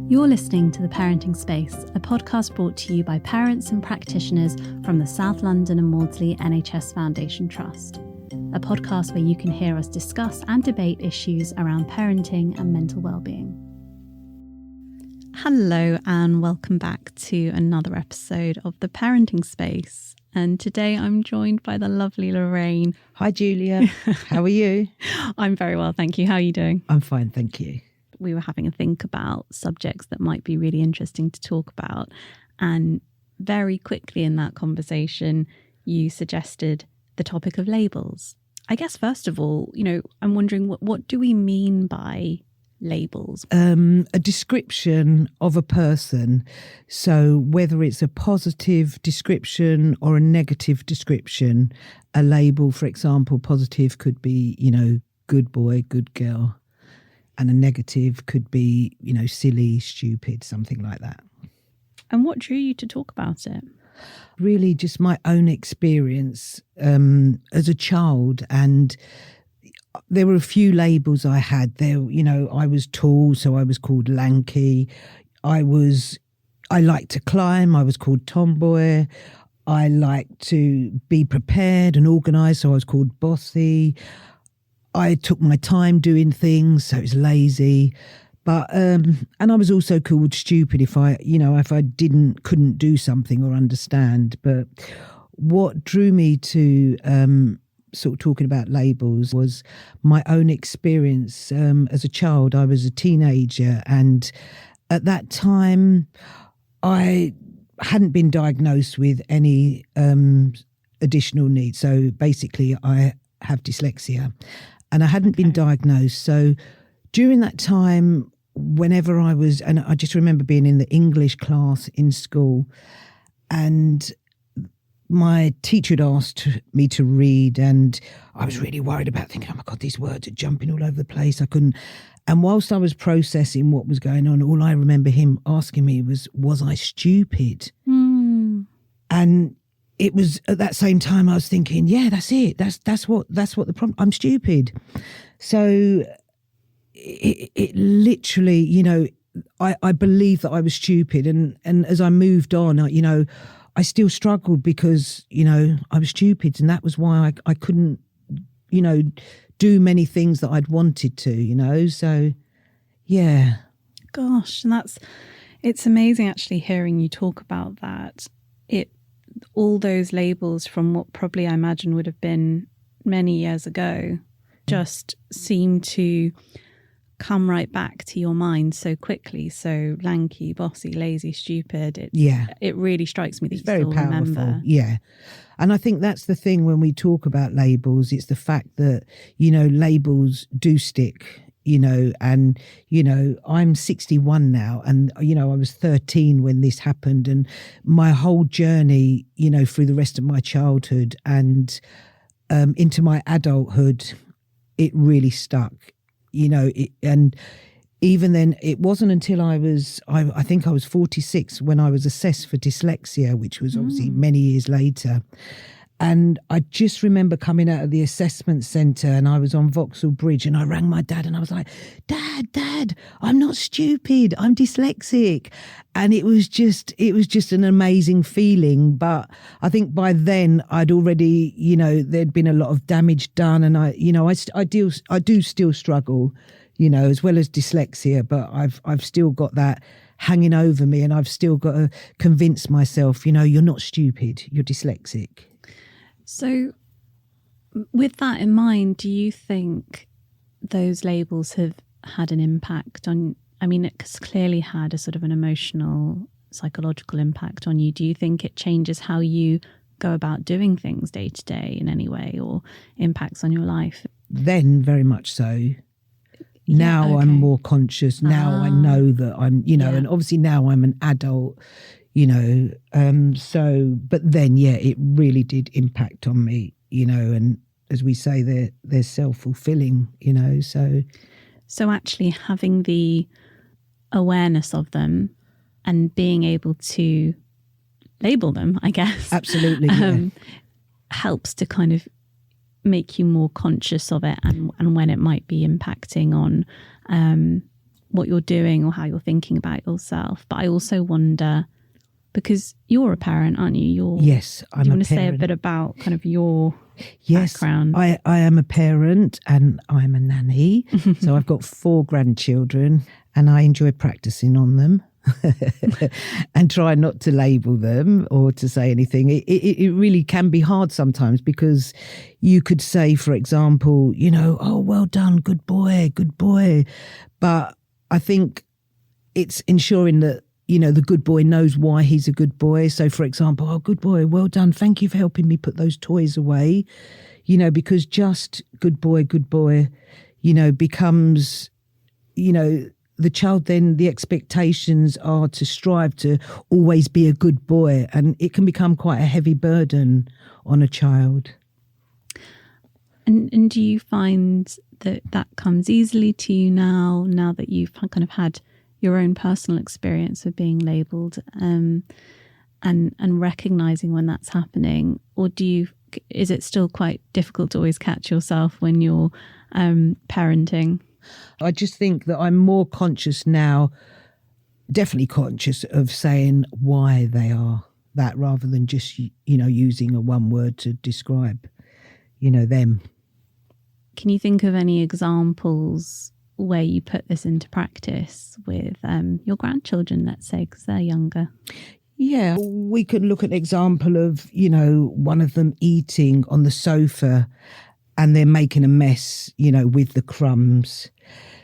You're listening to The Parenting Space, a podcast brought to you by parents and practitioners from the South London and Maudsley NHS Foundation Trust. A podcast where you can hear us discuss and debate issues around parenting and mental well-being. Hello and welcome back to another episode of The Parenting Space. And today I'm joined by the lovely Lorraine. Hi Julia, how are you? I'm very well, thank you. How are you doing? I'm fine, thank you. We were having a think about subjects that might be really interesting to talk about. And very quickly in that conversation, you suggested the topic of labels. I guess, first of all, I'm wondering what do we mean by labels? A description of a person. So whether it's a positive description or a negative description, a label, for example, positive could be, good boy, good girl. And a negative could be, silly, stupid, something like that. And what drew you to talk about it? Really just my own experience as a child. And there were a few labels I had there. I was tall, so I was called lanky. I liked to climb. I was called tomboy. I liked to be prepared and organised, so I was called bossy. I took my time doing things, so it was lazy. But and I was also called stupid if I couldn't do something or understand. But what drew me to sort of talking about labels was my own experience as a child. I was a teenager, and at that time, I hadn't been diagnosed with any additional needs. So basically, I have dyslexia. And I hadn't been diagnosed. So during that time, whenever and I just remember being in the English class in school, and my teacher had asked me to read, and I was really worried about thinking, oh my God, these words are jumping all over the place. I couldn't. And whilst I was processing what was going on, all I remember him asking me was I stupid? And it was at that same time I was thinking, yeah, that's it. That's what the problem. I'm stupid. So it literally, I believed that I was stupid, and as I moved on, I still struggled because I was stupid, and that was why I couldn't, do many things that I'd wanted to. So yeah. Gosh, and it's amazing actually hearing you talk about that. All those labels from what probably I imagine would have been many years ago just seem to come right back to your mind so quickly. So lanky, bossy, lazy, stupid. It really strikes me that it's you very still powerful. Remember. Yeah. And I think that's the thing when we talk about labels, it's the fact that, labels do stick. And I'm 61 now, and I was 13 when this happened, and my whole journey through the rest of my childhood and into my adulthood, it really stuck, and even then it wasn't until I think I was 46 when I was assessed for dyslexia, which was obviously many years later. And I just remember coming out of the assessment centre, and I was on Vauxhall Bridge, and I rang my dad and I was like, Dad, I'm not stupid, I'm dyslexic. And it was just an amazing feeling. But I think by then I'd already, there'd been a lot of damage done, and I do still struggle, as well as dyslexia, but I've still got that hanging over me, and I've still got to convince myself, you're not stupid, you're dyslexic. So with that in mind, do you think those labels have had an impact on, it's clearly had a sort of an emotional, psychological impact on you. Do you think it changes how you go about doing things day to day in any way, or impacts on your life? Then very much so. Now okay. I'm more conscious. Now I know that I'm, and obviously now I'm an adult, but then, it really did impact on me, and as we say, they're self-fulfilling, So actually having the awareness of them and being able to label them, I guess. Absolutely. Helps to kind of make you more conscious of it and when it might be impacting on what you're doing or how you're thinking about yourself. But I also wonder, because you're a parent, aren't you? Yes, I'm a parent. Do you want to say a bit about kind of your background? I am a parent and I'm a nanny. So I've got 4 grandchildren and I enjoy practicing on them. And try not to label them or to say anything. It really can be hard sometimes, because you could say, for example, oh, well done, good boy. But I think it's ensuring that, the good boy knows why he's a good boy. So, for example, oh, good boy, well done. Thank you for helping me put those toys away. Because just good boy, becomes, the child, then the expectations are to strive to always be a good boy, and it can become quite a heavy burden on a child. And do you find that comes easily to you now that you've kind of had your own personal experience of being labelled, and recognising when that's happening, or is it still quite difficult to always catch yourself when you're parenting? I just think that I'm more conscious now, definitely conscious of saying why they are that, rather than just, using a one word to describe, them. Can you think of any examples where you put this into practice with your grandchildren, let's say, because they're younger? Yeah, we could look at an example of, one of them eating on the sofa and they're making a mess, with the crumbs.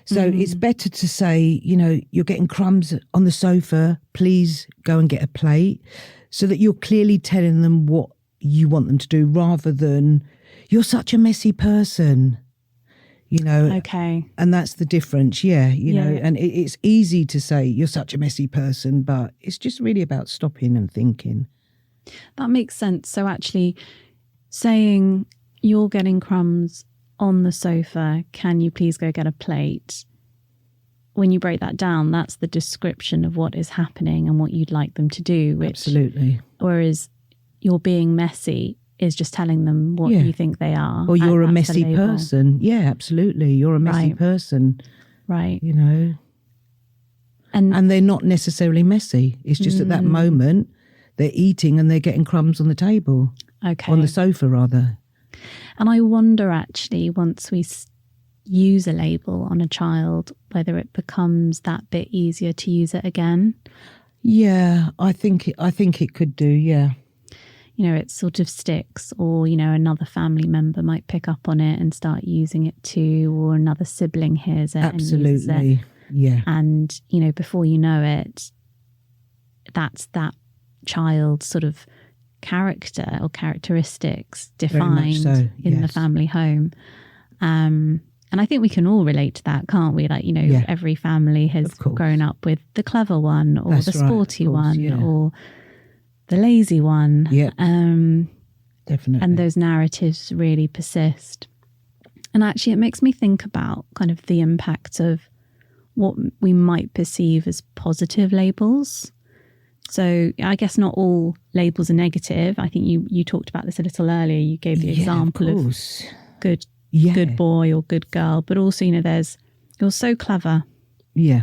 So it's better to say, you're getting crumbs on the sofa, please go and get a plate, so that you're clearly telling them what you want them to do, rather than you're such a messy person, Okay. And that's the difference, know, and it's easy to say you're such a messy person, but it's just really about stopping and thinking. That makes sense. So actually saying, you're getting crumbs on the sofa, can you please go get a plate? When you break that down, that's the description of what is happening and what you'd like them to do. Absolutely. Whereas you're being messy is just telling them what you think they are. Or you're a messy person. Yeah, absolutely. You're a messy person. Right. And they're not necessarily messy. It's just at that moment they're eating and they're getting crumbs on the table. Okay. On the sofa, rather. And I wonder, actually, once we use a label on a child, whether it becomes that bit easier to use it again. Yeah, I think it could do, yeah. It sort of sticks, or, another family member might pick up on it and start using it too, or another sibling hears it. Absolutely, and uses it. Yeah. And, before you know it, that's that child's sort of character or characteristics defined in the family home. And I think we can all relate to that, can't we? Like, every family has grown up with the clever one, or the sporty one, or the lazy one. Yeah, definitely. And those narratives really persist. And actually, it makes me think about kind of the impact of what we might perceive as positive labels. So I guess not all labels are negative. I think you talked about this a little earlier. You gave the example of good boy or good girl, but also, you're so clever. Yeah.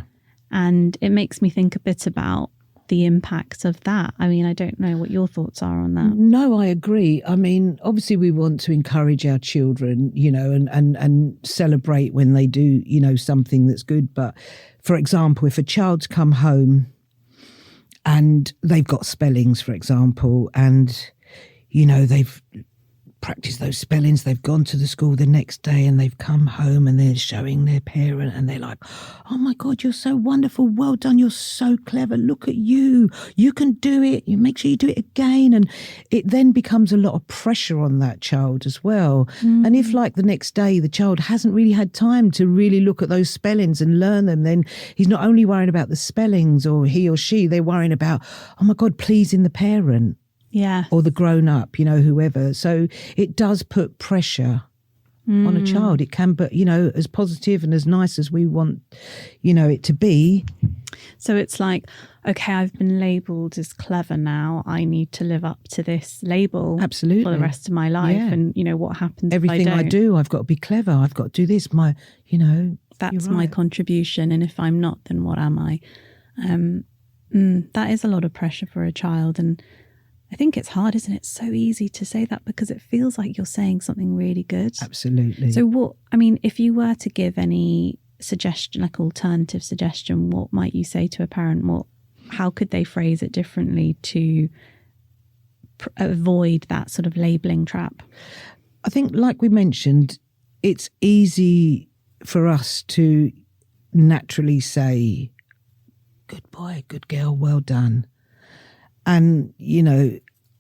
And it makes me think a bit about the impact of that. I mean, I don't know what your thoughts are on that. No, I agree. I mean, obviously we want to encourage our children, and celebrate when they do, something that's good. But for example, if a child's come home and they've got spellings, for example, and, they've practiced those spellings, they've gone to the school the next day and they've come home and they're showing their parent and they're like, oh my God, you're so wonderful. Well done. You're so clever. Look at you. You can do it. You make sure you do it again. And it then becomes a lot of pressure on that child as well. And if, like, the next day the child hasn't really had time to really look at those spellings and learn them, then he's not only worrying about the spellings, or he or she, they're worrying about, oh my God, pleasing the parent. Yeah. Or the grown up, whoever. So it does put pressure on a child. It can, but, as positive and as nice as we want, it to be. So it's like, okay, I've been labelled as clever now. I need to live up to this label. Absolutely. For the rest of my life. Yeah. And, what happens everything if I do, I've got to be clever. I've got to do this. that's You're my right. contribution, and if I'm not, then what am I? That is a lot of pressure for a child, and I think it's hard, isn't it? It's so easy to say that because it feels like you're saying something really good. Absolutely. So if you were to give any suggestion, like alternative suggestion, what might you say to a parent? How could they phrase it differently to avoid that sort of labeling trap? I think, like we mentioned, it's easy for us to naturally say, good boy, good girl, well done. And,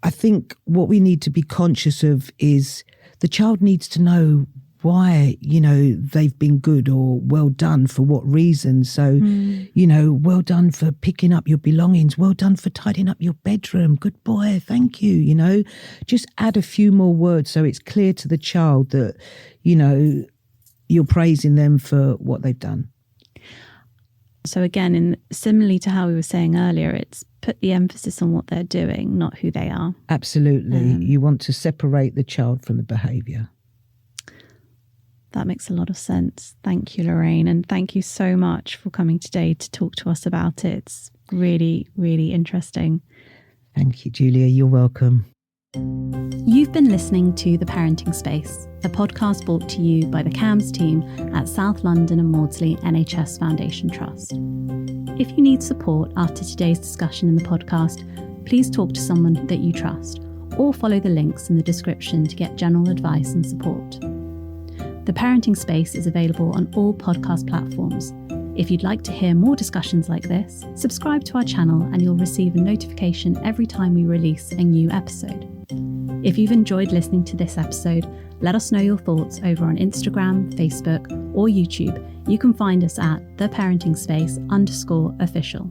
I think what we need to be conscious of is the child needs to know why, they've been good or well done for what reason. So, well done for picking up your belongings. Well done for tidying up your bedroom. Good boy. Thank you. Just add a few more words so it's clear to the child that, you're praising them for what they've done. So again, similarly to how we were saying earlier, it's put the emphasis on what they're doing, not who they are. Absolutely. You want to separate the child from the behaviour. That makes a lot of sense. Thank you, Lorraine. And thank you so much for coming today to talk to us about it. It's really, really interesting. Thank you, Julia. You're welcome. You've been listening to The Parenting Space, a podcast brought to you by the CAMHS team at South London and Maudsley NHS Foundation Trust. If you need support after today's discussion in the podcast, please talk to someone that you trust or follow the links in the description to get general advice and support. The Parenting Space is available on all podcast platforms. If you'd like to hear more discussions like this, subscribe to our channel and you'll receive a notification every time we release a new episode. If you've enjoyed listening to this episode, let us know your thoughts over on Instagram, Facebook, or YouTube. You can find us at @theparentingspace_official.